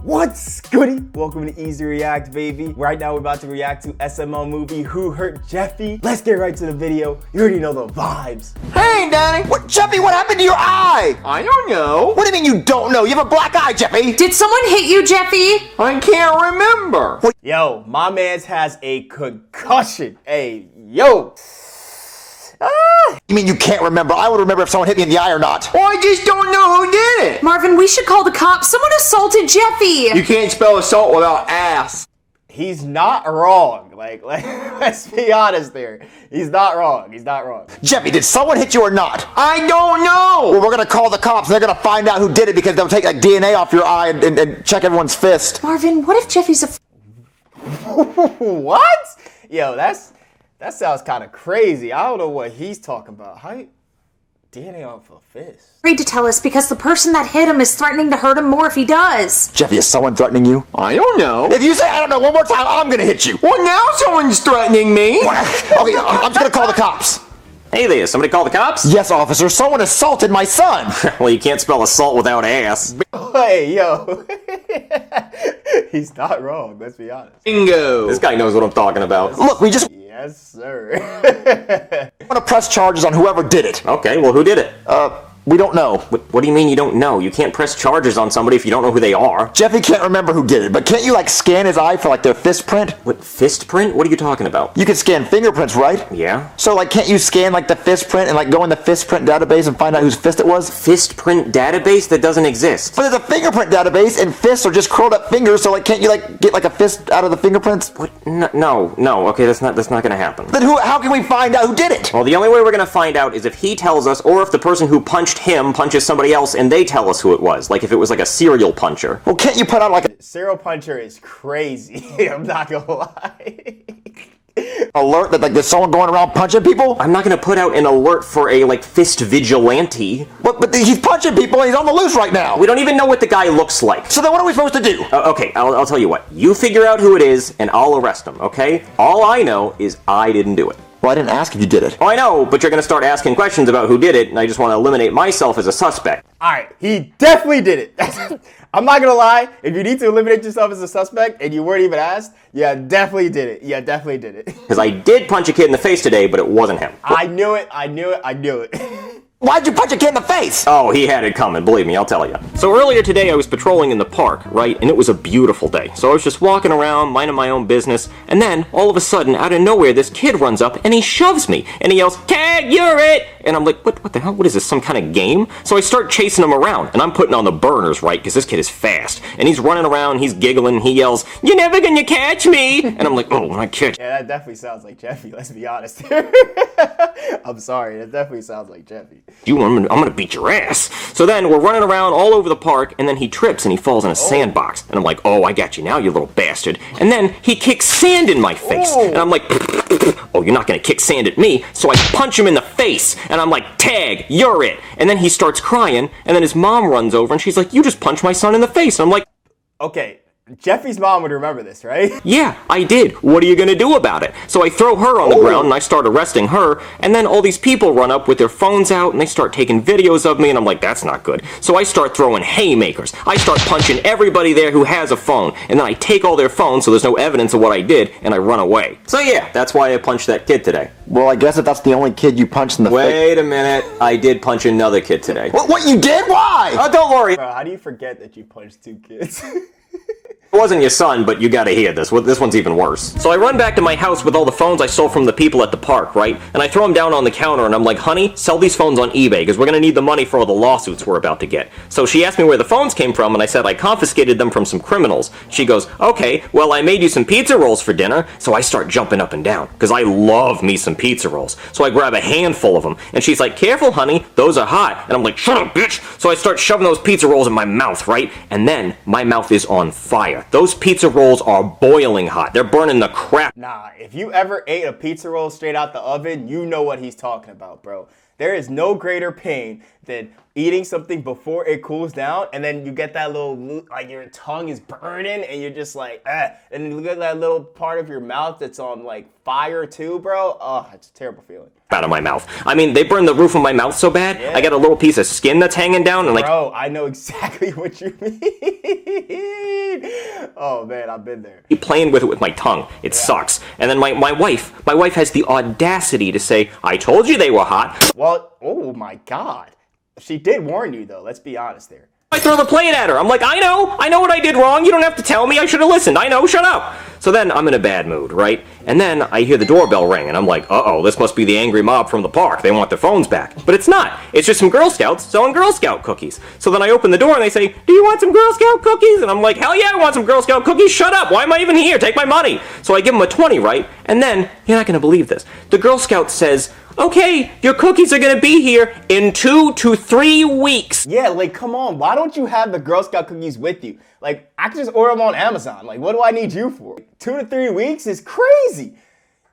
What's goody? Welcome to Easy React, baby. Right now we're about to react to SML Movie, Who Hurt Jeffy? Let's get right to the video. You already know the vibes. Hey, Danny! What, Jeffy, what happened to your eye? I don't know. What do you mean you don't know? You have a black eye, Jeffy! Did someone hit you, Jeffy? I can't remember. What? Yo, my man's has a concussion. Hey, yo. You mean you can't remember? I would remember if someone hit me in the eye or not. Well, I just don't know who did it. Marvin, we should call the cops. Someone assaulted Jeffy. You can't spell assault without ass. He's not wrong. Like, let's be honest there. He's not wrong. He's not wrong. Jeffy, did someone hit you or not? I don't know. Well, we're gonna call the cops and they're gonna find out who did it because they'll take like DNA off your eye and check everyone's fist. Marvin, what if Jeffy's a What? Yo, that sounds kind of crazy. I don't know what he's talking about. How DNA off a fist? afraid to tell us because the person that hit him is threatening to hurt him more if he does. Jeffy, is someone threatening you? I don't know. If you say I don't know one more time, I'm gonna hit you. Well, now someone's threatening me. Okay, I'm just gonna call the cops. Hey there, somebody call the cops? Yes, officer, someone assaulted my son. Well, you can't spell assault without ass. Hey, yo. He's not wrong, let's be honest. Bingo. This guy knows what I'm talking about. Look, we just Yes, sir. want to press charges on whoever did it. Okay, well, who did it? We don't know. What do you mean you don't know? You can't press charges on somebody if you don't know who they are. Jeffy can't remember who did it, but can't you, like, scan his eye for, like, their fist print? What, fist print? What are you talking about? You can scan fingerprints, right? Yeah? So, like, can't you scan, like, the fist print and, like, go in the fist print database and find out whose fist it was? Fist print database? That doesn't exist. But there's a fingerprint database, and fists are just curled up fingers, so, like, can't you, like, get, like, a fist out of the fingerprints? What? No. Okay, that's not gonna happen. Then how can we find out who did it? Well, the only way we're gonna find out is if he tells us, or if the person who punched him punches somebody else and they tell us who it was. Like if it was like a serial puncher. Well, can't you put out, like, a Serial puncher is crazy. I'm not gonna lie. alert that, like, there's someone going around punching people? I'm not gonna put out an alert for a, like, fist vigilante. But he's punching people and he's on the loose right now. We don't even know what the guy looks like. So then what are we supposed to do? Okay, I'll tell you what. You figure out who it is and I'll arrest him, okay? All I know is I didn't do it. Well, I didn't ask if you did it. Oh, I know, but you're gonna start asking questions about who did it, and I just want to eliminate myself as a suspect. Alright, he definitely did it. I'm not gonna lie, if you need to eliminate yourself as a suspect and you weren't even asked, yeah, definitely did it. Yeah, definitely did it. Because I did punch a kid in the face today, but it wasn't him. I knew it. Why'd you punch a kid in the face? Oh, he had it coming, believe me, I'll tell you. So earlier today I was patrolling in the park, right, and it was a beautiful day. So I was just walking around, minding my own business, and then, all of a sudden, out of nowhere, this kid runs up and he shoves me, and he yells, "Tag, you're it!" And I'm like, what the hell, what is this, some kind of game? So I start chasing him around, and I'm putting on the burners, right, because this kid is fast. And he's running around, he's giggling, he yells, "You're never gonna catch me!" And I'm like, oh, my catch. Yeah, that definitely sounds like Jeffy, let's be honest. I'm sorry, that definitely sounds like Jeffy. I'm gonna beat your ass. So then we're running around all over the park, and then he trips and he falls in a sandbox. And I'm like, oh, I got you now, you little bastard. And then he kicks sand in my face. And I'm like, oh, you're not gonna kick sand at me. So I punch him in the face, and I'm like, "Tag, you're it." And then he starts crying, and then his mom runs over, and she's like, "You just punched my son in the face." And I'm like, Okay, Jeffy's mom would remember this, right? "Yeah, I did. What are you gonna do about it?" So I throw her on the ground and I start arresting her, and then all these people run up with their phones out and they start taking videos of me, and I'm like, that's not good. So I start throwing haymakers. I start punching everybody there who has a phone, and then I take all their phones so there's no evidence of what I did, and I run away. So yeah, that's why I punched that kid today. Well, I guess if that's the only kid you punched in the face. Wait a minute, I did punch another kid today. What, you did? Why? Oh, don't worry. Bro, how do you forget that you punched two kids? It wasn't your son, but you gotta hear this. This one's even worse. So I run back to my house with all the phones I stole from the people at the park, right? And I throw them down on the counter and I'm like, "Honey, sell these phones on eBay because we're gonna need the money for all the lawsuits we're about to get." So she asked me where the phones came from and I said I confiscated them from some criminals. She goes, "Okay, well I made you some pizza rolls for dinner." So I start jumping up and down because I love me some pizza rolls. So I grab a handful of them and she's like, "Careful, honey, those are hot." And I'm like, "Shut up, bitch." So I start shoving those pizza rolls in my mouth, right? And then my mouth is on fire. Those pizza rolls are boiling hot. They're burning the crap. Nah, if you ever ate a pizza roll straight out the oven, you know what he's talking about, bro. There is no greater pain than eating something before it cools down, and then you get that little, like your tongue is burning, and you're just like, and you look at that little part of your mouth that's on like fire too, bro. Oh, it's a terrible feeling. Out of my mouth. I mean, they burned the roof of my mouth so bad, I got a little piece of skin that's hanging down, and like, bro, I know exactly what you mean. Oh man, I've been there. Playing with it with my tongue. It sucks. And then my wife has the audacity to say, I told you they were hot. Well, oh my God. She did warn you though, let's be honest there. I throw the plate at her. I'm like, I know what I did wrong. You don't have to tell me. I should have listened. I know, shut up. So then I'm in a bad mood, right? And then I hear the doorbell ring, and I'm like, uh-oh, this must be the angry mob from the park. They want their phones back. But it's not. It's just some Girl Scouts selling Girl Scout cookies. So then I open the door, and they say, do you want some Girl Scout cookies? And I'm like, hell yeah, I want some Girl Scout cookies. Shut up. Why am I even here? Take my money. So I give them a 20, right? And then, you're not going to believe this. The Girl Scout says, okay, your cookies are gonna be here in 2 to 3 weeks. Yeah, like, come on. Why don't you have the Girl Scout cookies with you? Like, I can just order them on Amazon. Like, what do I need you for? 2 to 3 weeks is crazy.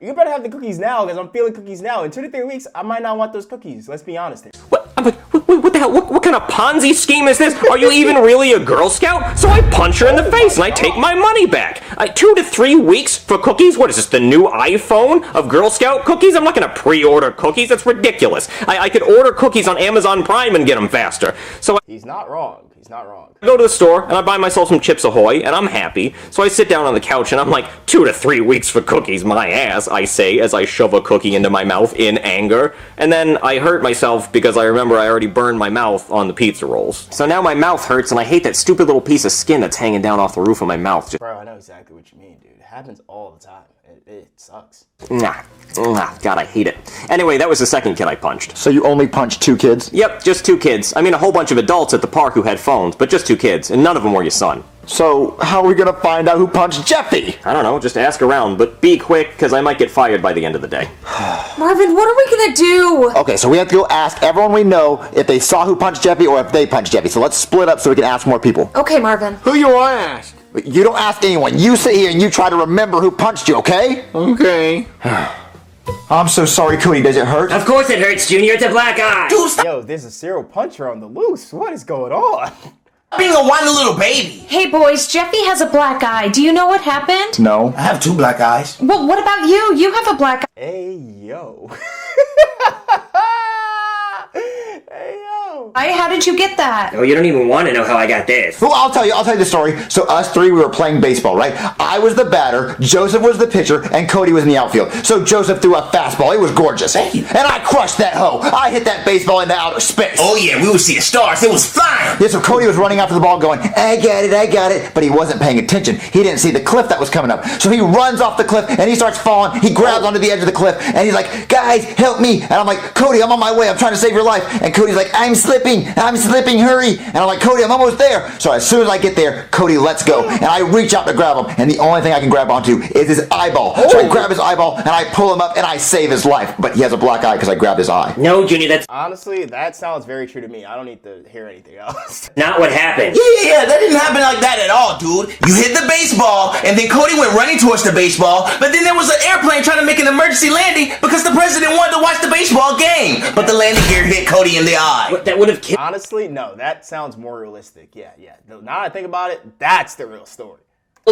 You better have the cookies now, because I'm feeling cookies now. In 2 to 3 weeks, I might not want those cookies. Let's be honest here. What? I'm like, what the hell? What kind of Ponzi scheme is this? Are you even really a Girl Scout? So I punch her in the face and I take my money back. 2 to 3 weeks for cookies? What is this, the new iPhone of Girl Scout cookies? I'm not gonna pre-order cookies. That's ridiculous. I could order cookies on Amazon Prime and get them faster. So He's not wrong. He's not wrong. I go to the store and I buy myself some Chips Ahoy and I'm happy. So I sit down on the couch and I'm like, 2 to 3 weeks for cookies, my ass, I say as I shove a cookie into my mouth in anger. And then I hurt myself because I remember I already burned my mouth on the pizza rolls. So now my mouth hurts and I hate that stupid little piece of skin that's hanging down off the roof of my mouth. Bro, I know exactly what you mean, dude. It happens all the time. It sucks. Nah, God, I hate it. Anyway, that was the second kid I punched. So you only punched 2 kids? Yep, just 2 kids. I mean, a whole bunch of adults at the park who had phones, but just 2 kids, and none of them were your son. So how are we gonna find out who punched Jeffy? I don't know, just ask around, but be quick, because I might get fired by the end of the day. Marvin, what are we gonna do? Okay, so we have to go ask everyone we know if they saw who punched Jeffy or if they punched Jeffy. So let's split up so we can ask more people. Okay, Marvin. Who you want to ask? You don't ask anyone. You sit here and you try to remember who punched you, okay? Okay. I'm so sorry, Cody. Does it hurt? Of course it hurts, Junior. It's a black eye. Dude, stop Yo, there's a serial puncher on the loose. What is going on? being a whiny little baby. Hey boys, Jeffy has a black eye. Do you know what happened? No. I have 2 black eyes. Well, what about you? You have a black eye. Hey, yo. Hey, yo. How did you get that? Oh, you don't even want to know how I got this. Well, I'll tell you the story. So us 3, we were playing baseball, right? I was the batter, Joseph was the pitcher, and Cody was in the outfield. So Joseph threw a fastball. It was gorgeous. Thank you. And I crushed that hoe. I hit that baseball into outer space. Oh yeah, we were seeing stars. It was flying. Yeah, so Cody was running after the ball going, I got it, but he wasn't paying attention. He didn't see the cliff that was coming up. So he runs off the cliff and he starts falling. He grabs onto the edge of the cliff and he's like, guys, help me. And I'm like, Cody, I'm on my way. I'm trying to save your life. And Cody's like, I'm slipping, hurry. And I'm like, Cody, I'm almost there. So as soon as I get there, Cody lets go. And I reach out to grab him. And the only thing I can grab onto is his eyeball. So I grab his eyeball and I pull him up and I save his life. But he has a black eye because I grabbed his eye. No, Junior, that's Honestly, that sounds very true to me. I don't need to hear anything else. not what happened. Yeah, that didn't happen like that at all, dude. You hit the baseball, and then Cody went running towards the baseball, but then there was an airplane trying to make an emergency landing because the president wanted to watch the baseball game. But the landing gear hit Cody in the eye. What, that would have killed Honestly, no, that sounds more realistic. Yeah. Now that I think about it, that's the real story.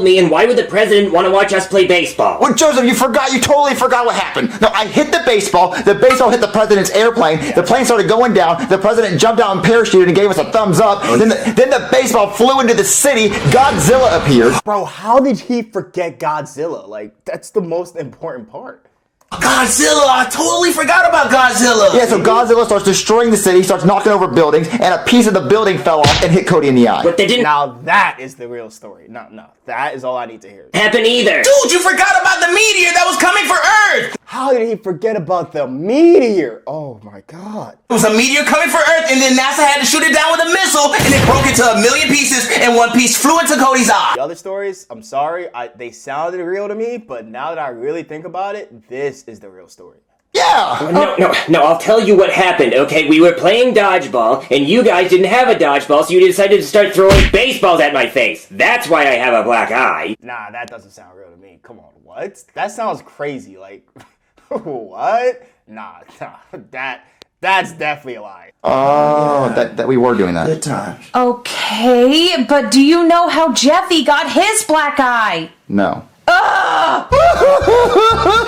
me, and why would the president want to watch us play baseball? Well, Joseph, you totally forgot what happened. No, I hit the baseball hit the president's airplane, the plane started going down, the president jumped out and parachuted and gave us a thumbs up, then the baseball flew into the city, Godzilla appeared. Bro, how did he forget Godzilla? Like, that's the most important part. Godzilla! I totally forgot about Godzilla! Yeah, so Godzilla starts destroying the city, starts knocking over buildings, and a piece of the building fell off and hit Cody in the eye. But they didn't Now that is the real story. No, that is all I need to hear. happen either. Dude, you forgot about the meteor that was coming for Earth! How did he forget about the meteor? Oh my god. It was a meteor coming for Earth, and then NASA had to shoot it down with a missile, and it broke into 1,000,000 pieces, and one piece flew into Cody's eye. The other stories, I'm sorry, they sounded real to me, but now that I really think about it, this is the real story. Yeah! No, I'll tell you what happened, okay? We were playing dodgeball, and you guys didn't have a dodgeball, so you decided to start throwing baseballs at my face. That's why I have a black eye. Nah, that doesn't sound real to me. Come on, what? That sounds crazy. Like, what? Nah, that's definitely a lie. Oh, that we were doing that. Good times. Okay, but do you know how Jeffy got his black eye? No.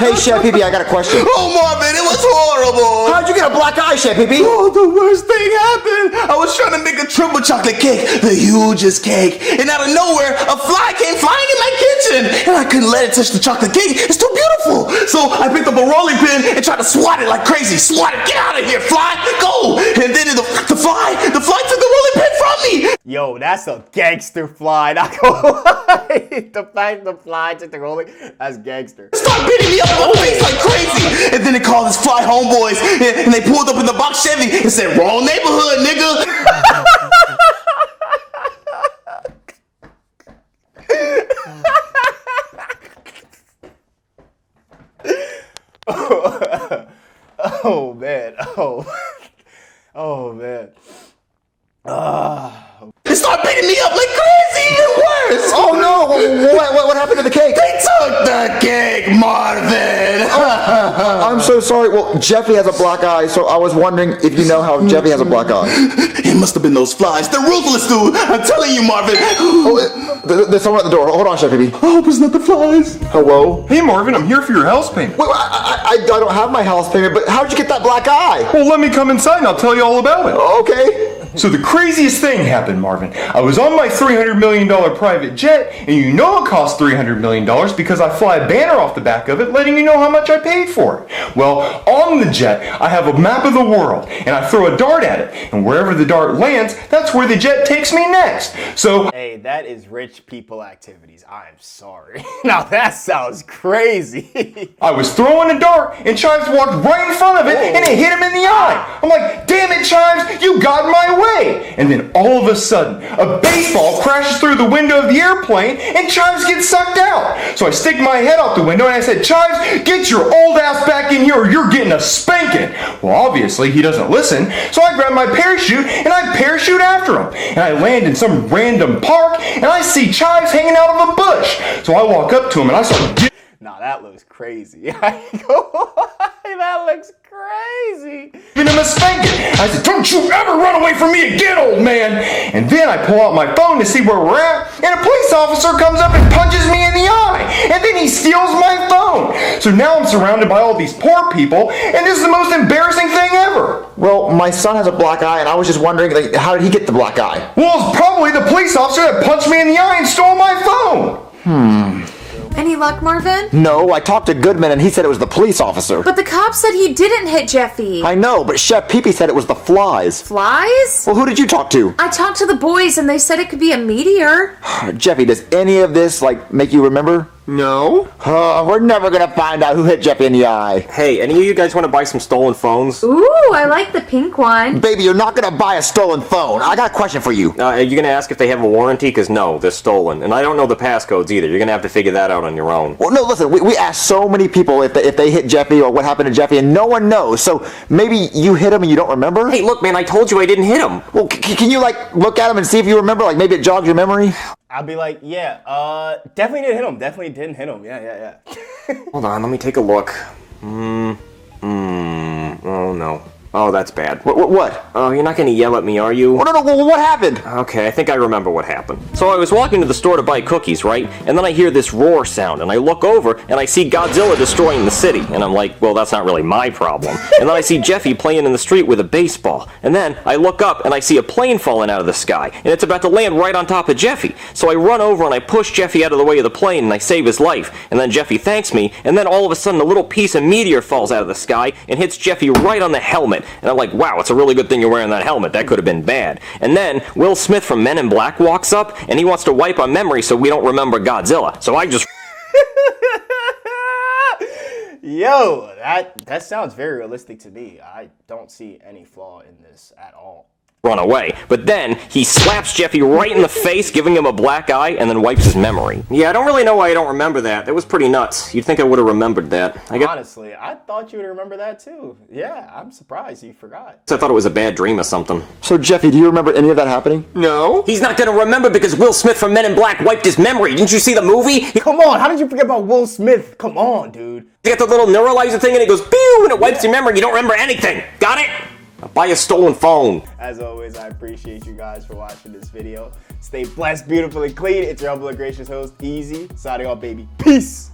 Hey, Chef Pee, I got a question. Oh, Marvin, it was horrible! How'd you get a black eye, Chef Pee? Oh, the worst thing happened! I was trying to make a triple chocolate cake, the hugest cake, and out of nowhere, a fly came flying flying in my kitchen, and I couldn't let it touch the chocolate cake. It's too beautiful. So I picked up a rolling pin and tried to swat it like crazy. Swat it, get out of here, fly, go. And then the fly took the rolling pin from me. Yo, that's a gangster fly, not gonna lie. The fact the fly took the rolling, that's gangster. Start beating me up in my face like crazy. And then they called his fly homeboys, and they pulled up in the box Chevy and said, wrong neighborhood, nigga. Oh man, oh man. They start beating me up like crazy, even worse. Oh no! What happened to the cake? They took the cake, Marvin. I'm so sorry. Well, Jeffy has a black eye, so I was wondering if you know how Jeffy has a black eye. It must have been those flies. They're ruthless, dude. I'm telling you, Marvin. There's someone at the door. Hold on, Chef Baby. I hope it's not the flies. Hello? Hey Marvin, I'm here for your house payment. Wait, I don't have my house payment, but how'd you get that black eye? Well, let me come inside and I'll tell you all about it. Okay. So the craziest thing happened, Marvin. I was on my $300 million private jet, and you know it costs $300 million because I fly a banner off the back of it letting you know how much I paid for it. Well, on the jet, I have a map of the world, and I throw a dart at it, and wherever the dart lands, that's where the jet takes me next. So, Hey, that is rich people activities. I'm sorry. Now that sounds crazy. I was throwing a dart, and Chives walked right in front of it, and it hit him in the eye. I'm like, damn it, Chives, you got in my way. And then all of a sudden, a baseball crashes through the window of the airplane, and Chives gets sucked out. So I stick my head out the window, and I said, Chives, get your old ass back in here, or you're getting a spanking. Well, obviously, he doesn't listen, so I grab my parachute, and I parachute after him. And I land in some random park, and I see Chives hanging out of a bush. So I walk up to him, and I start Nah, that looks crazy. That looks crazy. giving him a spanking. I said, don't you ever run away from me again, old man. And then I pull out my phone to see where we're at, and a police officer comes up and punches me in the eye. And then he steals my phone. So now I'm surrounded by all these poor people, and this is the most embarrassing thing ever. Well, my son has a black eye, and I was just wondering, like, how did he get the black eye? Well, it's probably the police officer that punched me in the eye and stole my phone. Any luck, Marvin? No, I talked to Goodman, and he said it was the police officer. But the cop said he didn't hit Jeffy. I know, but Chef Pee-Pee said it was the flies. Flies? Well, who did you talk to? I talked to the boys and they said it could be a meteor. Jeffy, does any of this, like, make you remember? No. We're never gonna find out who hit Jeffy in the eye. Hey, any of you guys want to buy some stolen phones? Ooh, I like the pink one. Baby, you're not gonna buy a stolen phone. I got a question for you. Are you going to ask if they have a warranty? Because no, they're stolen. And I don't know the passcodes either. You're going to have to figure that out on your own. Well, no, listen, we asked so many people if they hit Jeffy or what happened to Jeffy, and no one knows. So maybe you hit him and you don't remember? Hey, look, man, I told you I didn't hit him. Well, can you, like, look at him and see if you remember? Like, maybe it jogs your memory? I'll be like, yeah, definitely didn't hit him. Definitely didn't hit him. Yeah. Hold on, let me take a look. Oh, no. Oh, that's bad. What? Oh, you're not going to yell at me, are you? Oh, no, what happened? Okay, I think I remember what happened. So I was walking to the store to buy cookies, right? And then I hear this roar sound, and I look over, and I see Godzilla destroying the city. And I'm like, well, that's not really my problem. And then I see Jeffy playing in the street with a baseball. And then I look up, and I see a plane falling out of the sky, and it's about to land right on top of Jeffy. So I run over, and I push Jeffy out of the way of the plane, and I save his life. And then Jeffy thanks me, and then all of a sudden a little piece of meteor falls out of the sky and hits Jeffy right on the helmet. And I'm like, wow, it's a really good thing you're wearing that helmet. That could have been bad. And then Will Smith from Men in Black walks up, and he wants to wipe our memory so we don't remember Godzilla. So I just Yo, that sounds very realistic to me. I don't see any flaw in this at all. run away. But then he slaps Jeffy right in the face, giving him a black eye, and then wipes his memory. Yeah, I don't really know why I don't remember that. That was pretty nuts. You'd think I would have remembered that. Honestly, I thought you would remember that too. Yeah, I'm surprised you forgot. I thought it was a bad dream or something. So, Jeffy, do you remember any of that happening? No. He's not gonna remember because Will Smith from Men in Black wiped his memory. Didn't you see the movie? Come on, how did you forget about Will Smith? Come on, dude. You got the little neuralizer thing and it goes pew and it wipes your memory. You don't remember anything. Got it? I'll buy a stolen phone. As always, I appreciate you guys for watching this video. Stay blessed, beautiful, and clean. It's your humble and gracious host, Easy. Signing off, baby. Peace.